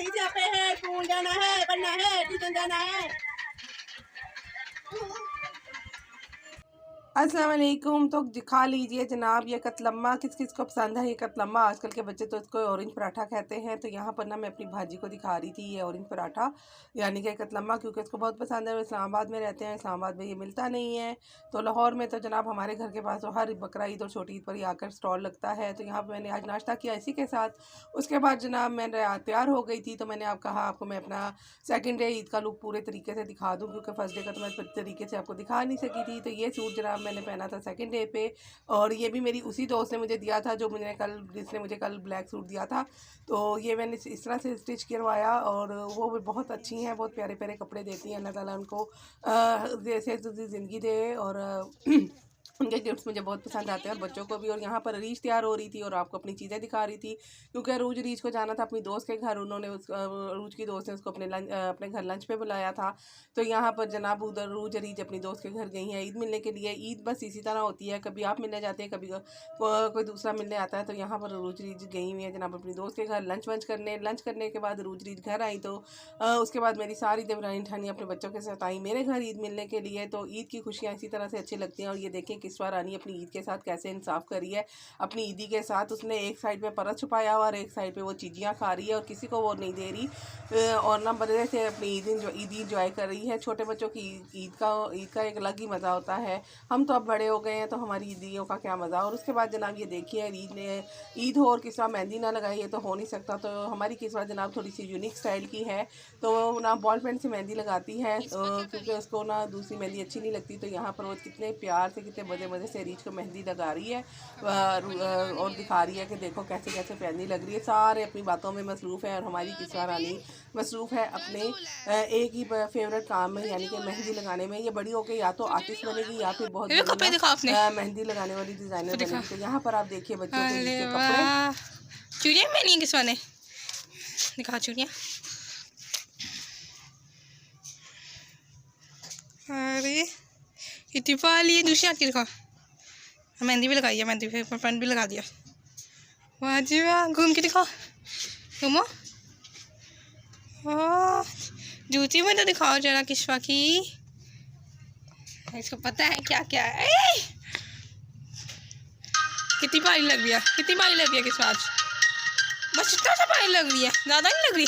वहीं से पे है, स्कूल जाना है, पढ़ना है, ट्यूशन जाना है। अस्सलाम वालेकुम। तो दिखा लीजिए जनाब ये कतलम्मा किस किस को पसंद है। ये कतलम्मा आजकल के बच्चे तो इसको ऑरेंज पराठा कहते हैं। तो यहाँ पर ना मैं अपनी भाजी को दिखा रही थी ये ऑरेंज पराठा यानी कि कतलम्मा, क्योंकि इसको बहुत पसंद है। वो इस्लामाबाद में रहते हैं, इस्लामाबाद में ये मिलता नहीं है। तो लाहौर में तो जनाब हमारे घर के पास तो हर बकरा ईद और छोटी ईद पर ही आकर स्टॉल लगता है। तो यहाँ पर मैंने आज नाश्ता किया इसी के साथ। उसके बाद जनाब मैं तैयार हो गई थी, तो मैंने आप कहा आपको मैं अपना सेकंड डे ईद का लुक पूरे तरीके से दिखा दूँ, क्योंकि फर्स्ट डे का तो मैं तरीके से आपको दिखा नहीं सकी थी। तो ये सूट जनाब मैंने पहना था सेकंड डे पे, और ये भी मेरी उसी दोस्त ने मुझे दिया था जिसने मुझे कल ब्लैक सूट दिया था। तो ये मैंने इस तरह से स्टिच करवाया, और वो भी बहुत अच्छी हैं, बहुत प्यारे प्यारे कपड़े देती हैं। अल्लाह ताला उनको जैसे ज़िंदगी दे, और उनके गिफ्ट्स मुझे बहुत पसंद आते हैं, और बच्चों को भी। और यहाँ पर रीच तैयार हो रही थी और आपको अपनी चीज़ें दिखा रही थी, क्योंकि अरूज रीच को जाना था अपनी दोस्त के घर। उन्होंने अरूज की दोस्त ने उसको अपने घर लंच पे बुलाया था। तो यहाँ पर जनाब उधर अरूज रीच अपनी दोस्त के घर गई हैं ईद मिलने के लिए। ईद बस इसी तरह होती है, कभी आप मिलने जाते हैं, कभी कोई दूसरा मिलने आता है। तो यहाँ पर अरूज रीच गई हुई है जनाब अपनी दोस्त के घर लंच करने के बाद अरूज रीच घर आई। तो उसके बाद मेरी सारी देवरानी ठानी अपने बच्चों के साथ आई मेरे घर ईद मिलने के लिए। तो ईद की खुशियाँ इसी तरह से अच्छी लगती हैं। और ये देखें किस्वा रानी अपनी ईद के साथ कैसे इंसाफ करी है अपनी ईदी के साथ। उसने एक साइड पे परस छुपाया हुआ और एक साइड पे वो चीज़ियाँ खा रही है, और किसी को वो नहीं दे रही, और ना बड़े से अपनी ईद इंजॉय कर रही है। छोटे बच्चों की ईद का एक अलग ही मज़ा होता है। हम तो अब बड़े हो गए हैं, तो हमारी ईदियों का क्या मज़ा। और उसके बाद जनाब ये देखिए ईद हो और किस्वा मेहंदी ना लगाई, ये तो हो नहीं सकता। तो हमारी किस्वा जनाब थोड़ी सी यूनिक स्टाइल की है, तो ना बॉल पेन से मेहंदी लगाती है, क्योंकि उसको ना दूसरी मेहंदी अच्छी नहीं लगती। तो यहाँ पर वो कितने प्यार से कितने मज़े से रीच को मेहंदी लगा रही है, और दिखा रही है कि देखो कैसे कैसे मेहंदी लग रही है। सारे अपनी बातों में मसरूफ़ है, और हमारी किस्वा रानी मसरूफ़ है अपने एक ही फेवरेट काम में, यानी कि मेहंदी लगाने में। ये बड़ी होकर या तो आर्टिस्ट बनेगी या फिर बहुत बड़ी मेहंदी लगाने वाली डिज़ाइनर बनेगी। तो यहाँ पर आप देखिए बच्चों के कपड़े। चूड़ियाँ पहनी किस्वा ने, दिखा चूड़ियाँ। अरे इतनी पाली है, दूसरी आँख दिखा। मेहंदी भी लगाई है, मेहंदी पे पेन भी लगा दिया। वाह जी वाह, घूम के दिखा, घूमो। जूती में तो दिखाओ जरा किस्वा की, इसको पता है क्या क्या है। कितनी पारी लग रही है, कितनी पारी लग रही है किस्वा आज, बस इतना सा पारी लग रही है, ज़्यादा नहीं लग रही।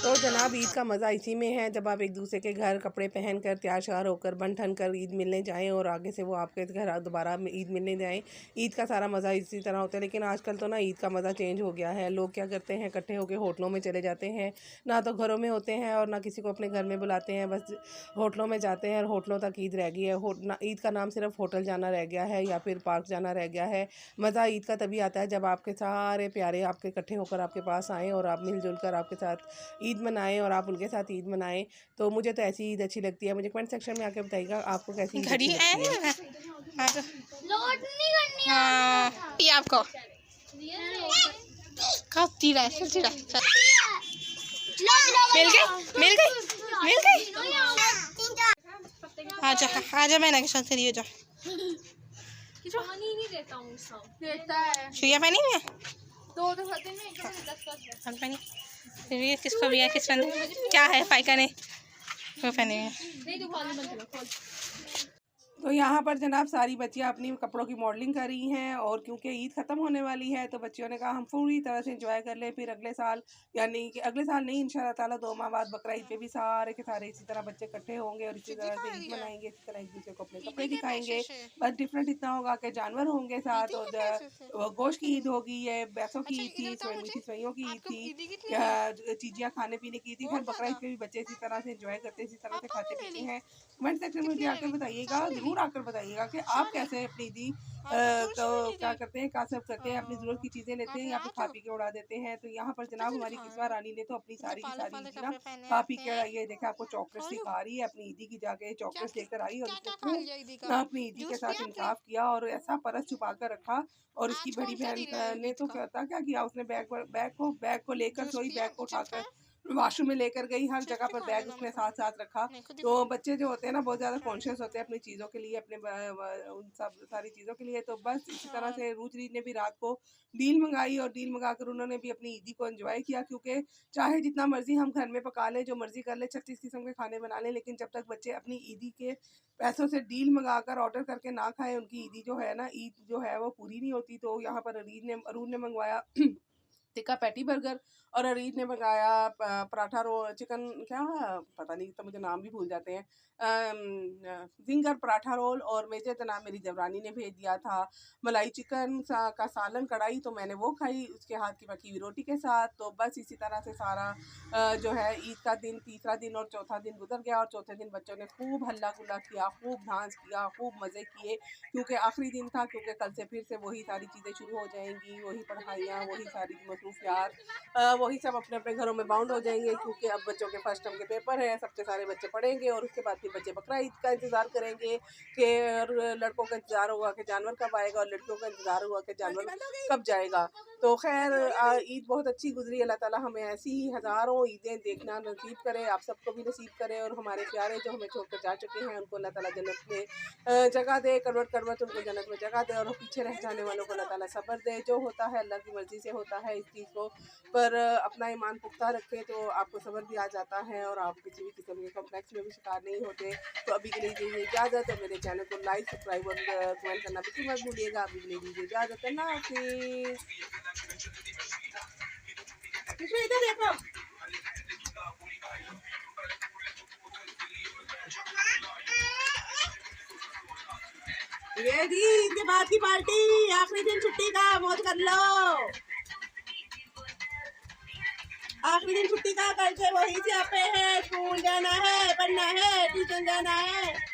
तो जनाब ईद का मज़ा इसी में है, जब आप एक दूसरे के घर कपड़े पहन कर तैयार श्यार होकर बन ठन कर ईद मिलने जाएं, और आगे से वो आपके घर दोबारा ईद मिलने जाएं। ईद का सारा मज़ा इसी तरह होता है। लेकिन आजकल तो ना ईद का मज़ा चेंज हो गया है। लोग क्या करते हैं, इकट्ठे होकर होटलों में चले जाते हैं, ना तो घरों में होते हैं और ना किसी को अपने घर में बुलाते हैं, बस होटलों में जाते हैं, और होटलों तक ईद रह गई है। ईद का नाम सिर्फ होटल जाना रह गया है या फिर पार्क जाना रह गया है। मज़ा ईद का तभी आता है जब आपके सारे प्यारे आपके इकट्ठे होकर आपके पास आएँ, और आप मिलजुल कर आपके साथ ईद मनाएं और आप उनके साथ ईद मनाएं। तो मुझे तो ऐसी ईद अच्छी लगती है। मुझे कमेंट सेक्शन में आके बताइएगा आपको कैसी ईद अच्छी लगती है। ये आपको मिल गई। आजा मैंने के साथ करिए, जा शुया पहनी हुई है, ये किसको भी है, किस क्या है फाइका ने वो पहने हुए। तो यहाँ पर जनाब सारी बच्चियाँ अपनी कपड़ों की मॉडलिंग कर रही हैं, और क्योंकि ईद ख़त्म होने वाली है तो बच्चियों ने कहा हम पूरी तरह से एंजॉय कर ले, फिर अगले साल, यानी कि अगले साल नहीं, इंशाल्लाह ताला 2 माह बाद बकरा ईद पे भी सारे के सारे इसी तरह बच्चे इकट्ठे होंगे और इसी तरह से ईद मनाएंगे, इसी तरह एक दूसरे को अपने कपड़े दिखाएंगे। बस डिफरेंट इतना होगा कि जानवर होंगे साथ, और गोश्त की ईद होगी, ये भैंसों की ईद थी, मीठी सवैयों की ईद थी, चीज़ियाँ खाने पीने की थी। खैर बकरा ईद पे भी बच्चे इसी तरह से एंजॉय करते हैं, इसी तरह से खाते पीते हैं। कमेंट सेक्शन में मुझे आकर बताइएगा, ज़रूर आकर बताइएगा कि आप कैसे अपनी ईदी को क्या करते हैं, कासब करते हैं, अपनी ज़रूरत की चीज़ें लेते हैं या फिर खा पी के उड़ा देते हैं। तो यहाँ पर जनाब हमारी किस्वा रानी ने तो अपनी सारी की सारी ईदी ना खा पी के उड़ाई है। देखा आपको चॉकलेट्स दिखा रही है, अपनी ईदी की जाके चॉकलेट्स लेकर आई और उसने अपनी ईदी के साथ इंसाफ किया और ऐसा परस छुपा कर रखा। और इसकी बड़ी बहन ने तो क्या किया, उसने बैग को लेकर सोई, बैग को उठाकर वॉशरूम में लेकर गई, हर जगह पर बैग उसने साथ साथ रखा। तो बच्चे जो होते हैं ना बहुत ज़्यादा कॉन्शियस होते हैं अपनी चीज़ों के लिए, अपने उन सब सारी चीज़ों के लिए। तो बस इसी तरह से रूज रीत ने भी रात को डील मंगाई और डील मंगाकर उन्होंने भी अपनी ईदी को एंजॉय किया, क्योंकि चाहे जितना मर्जी हम घर में पका लें, जो मर्जी कर ले, 36 किस्म के खाने बना लें, लेकिन जब तक बच्चे अपनी ईदी के पैसों से डील मंगाकर ऑर्डर करके ना खाएं, उनकी ईदी जो है ना, ईद जो है वो पूरी नहीं होती। तो यहाँ पर अरून ने मंगवाया टिक्का पैटी बर्गर और अरीज ने मंगाया पराठा रोल चिकन, क्या पता नहीं, तो मुझे नाम भी भूल जाते हैं, जिंगर पराठा रोल। और मेरे जना मेरी देवरानी ने भेज दिया था मलाई चिकन का सालन कढ़ाई, तो मैंने वो खाई उसके हाथ की पकी हुई रोटी के साथ। तो बस इसी तरह से सारा जो है ईद का दिन, तीसरा दिन और चौथा दिन गुजर गया। और चौथे दिन बच्चों ने खूब हल्ला गुल्ला किया, खूब डांस किया, खूब मज़े किए, क्योंकि आखिरी दिन था, क्योंकि कल से फिर से वही सारी चीज़ें शुरू हो जाएंगी, वही पढ़ाइयाँ, वही सारी मसरूफियात, वही सब अपने अपने घरों में बाउंड हो जाएंगे, क्योंकि अब बच्चों के फर्स्ट टर्म के पेपर हैं, सबके सारे बच्चे पढ़ेंगे और उसके बाद फिर बच्चे बकरा ईद का इंतज़ार करेंगे कि, और लड़कों का इंतज़ार होगा कि जानवर कब आएगा, और लड़कियों का इंतज़ार होगा कि जानवर कब जाएगा। तो खैर ईद बहुत अच्छी गुजरी। अल्लाह ताला हमें ऐसी ही हज़ारों ईदें देखना नसीब करे, आप सबको भी नसीब करे। और हमारे प्यारे जो हमें छोड़कर जा चुके हैं उनको अल्लाह ताला जन्नत में जगह दे, करवट करवट उनको जन्नत में जगह दे, और पीछे रह जाने वालों को अल्लाह ताला सब्र दे। जो होता है अल्लाह की मर्ज़ी से होता है, इस चीज़ को पर अपना ईमान पुख्ता रखें तो आपको सब्र भी आ जाता है और आप किसी भी किस्म के कॉम्प्लेक्स में भी शिकार नहीं होते। तो अभी के लिए दीजिए इजाज़त, और मेरे चैनल को लाइक सब्सक्राइब और कमेंट करना बिल्कुल मत भूलिएगा। अभी के लिए दीजिए इजाज़त, अल्लाह हाफिज़। इधर देखो, ये दी इनके बाद की पार्टी, आखिरी दिन छुट्टी का मौज कर लो, आखिरी दिन छुट्टी का, कल से वही से आपे है, स्कूल जाना है, पढ़ना है, ट्यूशन जाना है।